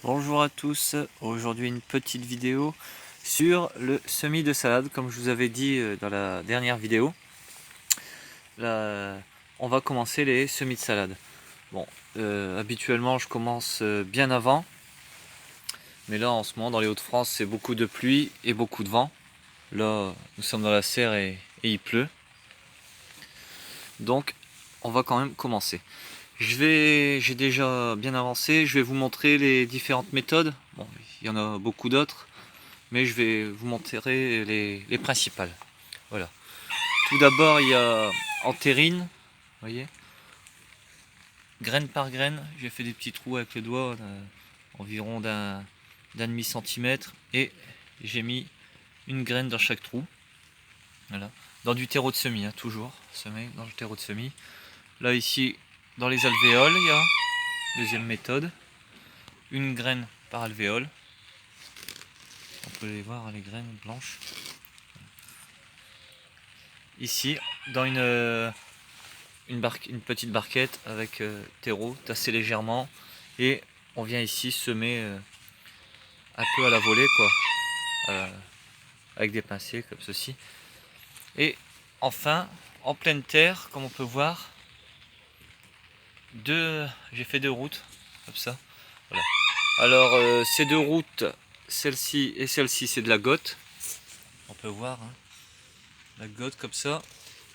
Bonjour à tous, aujourd'hui une petite vidéo sur le semis de salade. Comme je vous avais dit dans la dernière vidéo, là, on va commencer les semis de salade. Bon, habituellement je commence bien avant, mais là en ce moment dans les Hauts-de-France c'est beaucoup de pluie et beaucoup de vent. Là nous sommes dans la serre et il pleut, donc on va quand même commencer. J'ai déjà bien avancé, je vais vous montrer les différentes méthodes. Bon, il y en a beaucoup d'autres, mais je vais vous montrer les principales. Voilà. Tout d'abord, il y a en terrine, vous voyez, graine par graine. J'ai fait des petits trous avec le doigt, environ d'un demi-centimètre, et j'ai mis une graine dans chaque trou. Voilà. Dans du terreau de semis, hein, toujours semé dans le terreau de semis. Là, ici, dans les alvéoles, il y a deuxième méthode, une graine par alvéole. On peut les voir, les graines blanches. Ici, dans une petite barquette avec terreau tassé légèrement, et on vient ici semer un peu à la volée, quoi, avec des pincées comme ceci. Et enfin, en pleine terre, comme on peut voir, j'ai fait deux routes comme ça. Voilà. Alors ces deux routes, celle-ci et celle-ci, c'est de la gotte. On peut voir, hein, la gotte comme ça.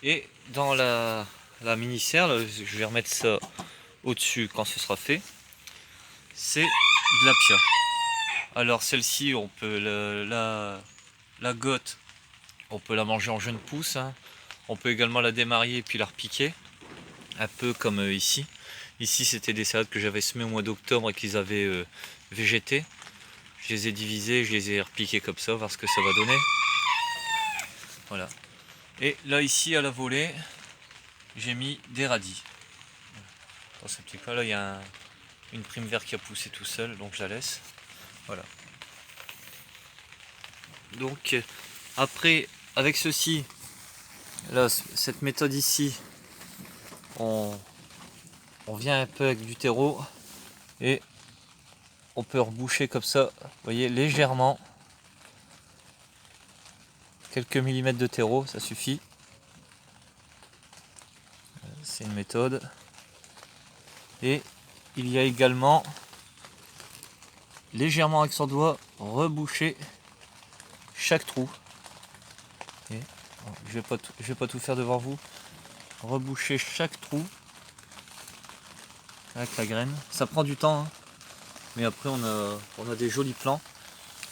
Et dans la mini-serre, je vais remettre ça au-dessus quand ce sera fait, c'est de la pia. Alors celle-ci, on peut la gotte, on peut la manger en jeune pousse, hein. On peut également la démarier et puis la repiquer, un peu comme ici. Ici, c'était des salades que j'avais semées au mois d'octobre et qu'ils avaient végété. Je les ai divisées, je les ai repiquées comme ça, voir ce que ça va donner. Voilà. Et là, ici, à la volée, j'ai mis des radis. Dans ce petit cas-là, il y a une prime verte qui a poussé tout seul, donc je la laisse. Voilà. Donc, après, avec ceci, là, cette méthode ici, on vient un peu avec du terreau et on peut reboucher comme ça, vous voyez, légèrement. Quelques millimètres de terreau, ça suffit. C'est une méthode. Et il y a également, légèrement avec son doigt, reboucher chaque trou. Et, je vais pas tout faire devant vous. Reboucher chaque trou avec la graine. Ça prend du temps, hein, mais après on a des jolis plants.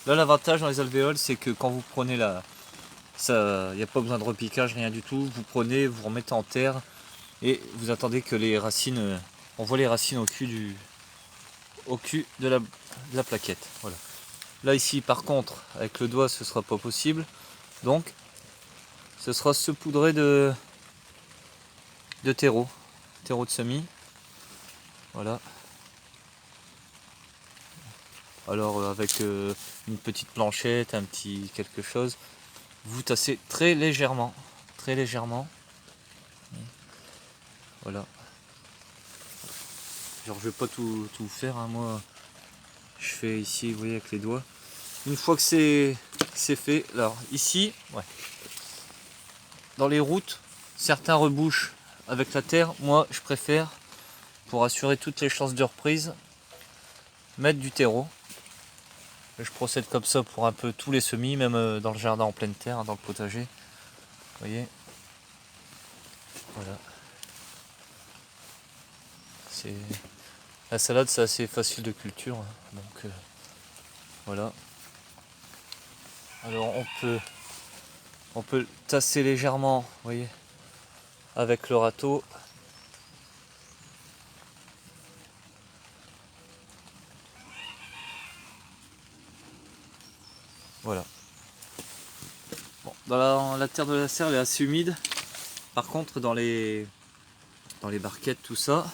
Là, l'avantage dans les alvéoles, c'est que quand vous prenez il n'y a pas besoin de repiquage, rien du tout. Vous prenez, vous remettez en terre et vous attendez que les racines, on voit les racines au cul de la plaquette. Voilà. Là ici, par contre, avec le doigt, ce sera pas possible. Donc, ce sera saupoudré de terreau de semis. Voilà. Alors avec une petite planchette, un petit quelque chose, vous tassez très légèrement. Très légèrement. Voilà. Genre je vais pas tout faire, hein. Moi je fais ici, vous voyez, avec les doigts. Une fois que c'est fait, alors ici, ouais. Dans les routes, certains rebouchent avec la terre. Moi je préfère, pour assurer toutes les chances de reprise, mettre du terreau. Je procède comme ça pour un peu tous les semis, même dans le jardin en pleine terre, dans le potager. Vous voyez, voilà. La salade, c'est assez facile de culture, hein. Donc voilà. Alors on peut tasser légèrement, vous voyez, avec le râteau. Voilà. Bon, dans la terre de la serre, elle est assez humide. Par contre, dans les barquettes, tout ça,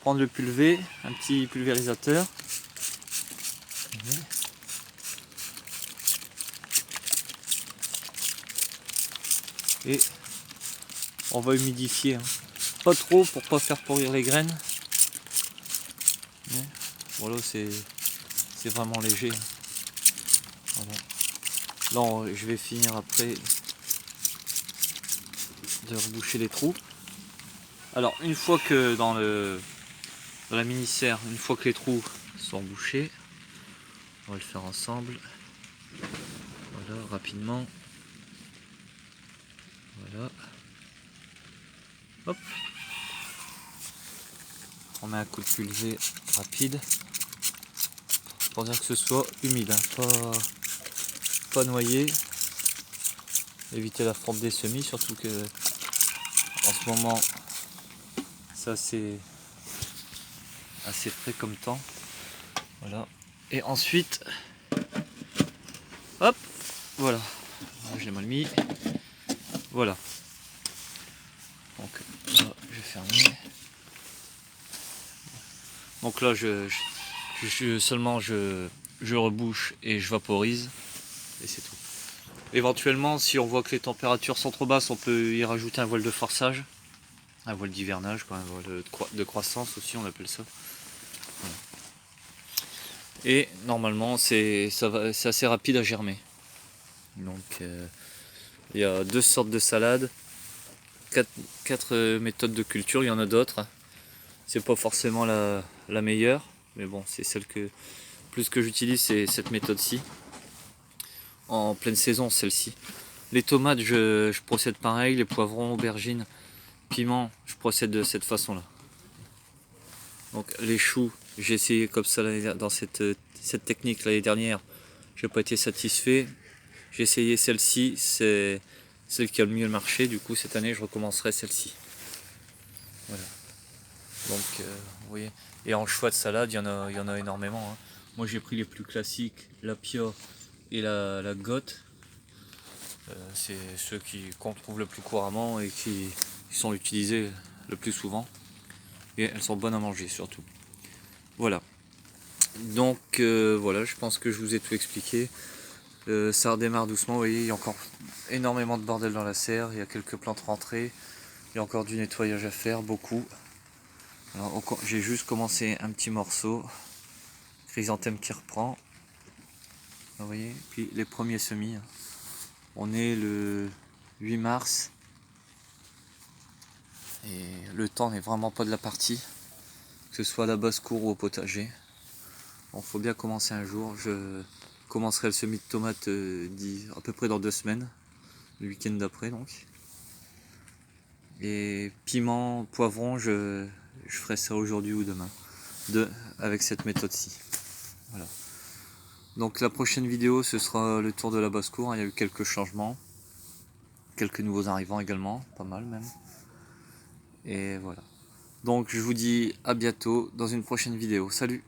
prendre le pulvé, un petit pulvérisateur. Et on va humidifier, hein. Pas trop pour pas faire pourrir les graines. Voilà, c'est c'est vraiment léger. Voilà. Là je vais finir après de reboucher les trous. Alors une fois que dans la mini serre, une fois que les trous sont bouchés, on va le faire ensemble. Voilà, rapidement. Voilà. Hop. On met un coup de pulvé rapide pour dire que ce soit humide, hein, pas noyé. Éviter la fonte des semis, surtout que en ce moment ça c'est assez frais comme temps. Voilà. Et ensuite, hop, voilà. Je l'ai mal mis. Voilà. Donc là, je vais fermer. Donc là, seulement je rebouche et je vaporise et c'est tout. Éventuellement, si on voit que les températures sont trop basses, on peut y rajouter un voile de forçage, un voile d'hivernage, un voile de croissance aussi, on appelle ça. Voilà. Et normalement, c'est assez rapide à germer. Donc, il y a 2 sortes de salades, 4 méthodes de culture, il y en a d'autres. C'est pas forcément la meilleure, mais bon, c'est celle que j'utilise, c'est cette méthode-ci. En pleine saison, celle-ci. Les tomates, je procède pareil, les poivrons, aubergines, piments, je procède de cette façon-là. Donc les choux, j'ai essayé comme ça dans cette technique l'année dernière, j'ai pas été satisfait. J'ai essayé celle-ci, c'est celle qui a le mieux marché, du coup cette année je recommencerai celle-ci. Voilà. Donc vous voyez, et en choix de salade, il y en a énormément, hein. Moi j'ai pris les plus classiques, la pia et la gotte. C'est ceux qu'on trouve le plus couramment et qui sont utilisés le plus souvent. Et elles sont bonnes à manger surtout. Voilà. Donc voilà, je pense que je vous ai tout expliqué. Ça redémarre doucement, vous voyez, il y a encore énormément de bordel dans la serre, il y a quelques plantes rentrées, il y a encore du nettoyage à faire, beaucoup. J'ai juste commencé un petit morceau, chrysanthème qui reprend. Vous voyez, puis les premiers semis. On est le 8 mars. Et le temps n'est vraiment pas de la partie, que ce soit à la basse-cour ou au potager. Bon, faut bien commencer un jour. Je commencerai le semis de tomates à peu près dans 2 semaines, le week-end d'après donc. Et piment, poivron, je ferai ça aujourd'hui ou demain, avec cette méthode-ci. Voilà. Donc la prochaine vidéo, ce sera le tour de la basse-cour. Il y a eu quelques changements, quelques nouveaux arrivants également, pas mal même. Et voilà. Donc je vous dis à bientôt dans une prochaine vidéo. Salut!